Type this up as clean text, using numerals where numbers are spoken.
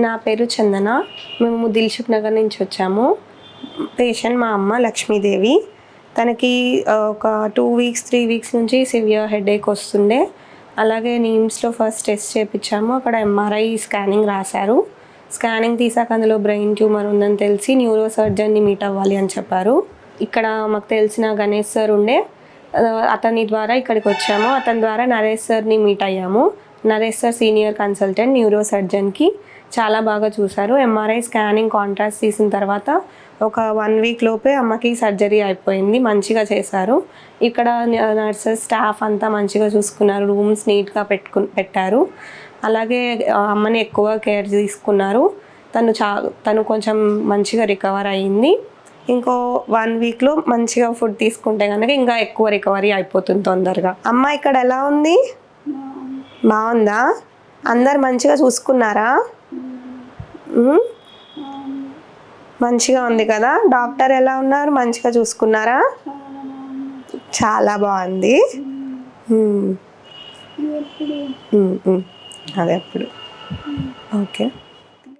నా పేరు చందన. మేము దిల్సుఖ్ నగర్ నుంచి వచ్చాము. పేషెంట్ మా అమ్మ లక్ష్మీదేవి. తనకి ఒక 2 వీక్స్ 3 వీక్స్ నుంచి సివియర్ హెడేక్ వస్తుండే. అలాగే నిమ్స్లో ఫస్ట్ టెస్ట్ చేయించాము. అక్కడ ఎంఆర్ఐ స్కానింగ్ రాశారు. స్కానింగ్ తీసాక అందులో బ్రెయిన్ ట్యూమర్ ఉందని తెలిసి న్యూరో సర్జన్ని మీట్ అవ్వాలి అని చెప్పారు. ఇక్కడ మాకు తెలిసిన గణేష్ సార్ ఉండే, అతని ద్వారా ఇక్కడికి వచ్చాము. అతని ద్వారా నరేష్ సార్ని మీట్ అయ్యాము. Naresh sir senior consultant neuro సర్జన్కి. చాలా బాగా చూశారు. ఎంఆర్ఐ స్కానింగ్ కాంట్రాస్ట్ తీసిన తర్వాత ఒక 1 వీక్ లోపే అమ్మకి సర్జరీ అయిపోయింది. మంచిగా చేశారు. ఇక్కడ నర్సెస్ స్టాఫ్ అంతా మంచిగా చూసుకున్నారు. రూమ్స్ నీట్గా పెట్టారు. అలాగే అమ్మని ఎక్కువ కేర్ తీసుకున్నారు. తను కొంచెం మంచిగా రికవర్ అయ్యింది. ఇంకో 1 వీక్లో మంచిగా ఫుడ్ తీసుకుంటే కనుక ఇంకా ఎక్కువ రికవరీ అయిపోతుంది తొందరగా. అమ్మ ఇక్కడ ఎలా ఉంది? బాగుందా? అందరు మంచిగా చూసుకున్నారా? మంచిగా ఉంది కదా. డాక్టర్ ఎలా ఉన్నారు? మంచిగా చూసుకున్నారా? చాలా బాగుంది. అదే అప్పుడు ఓకే.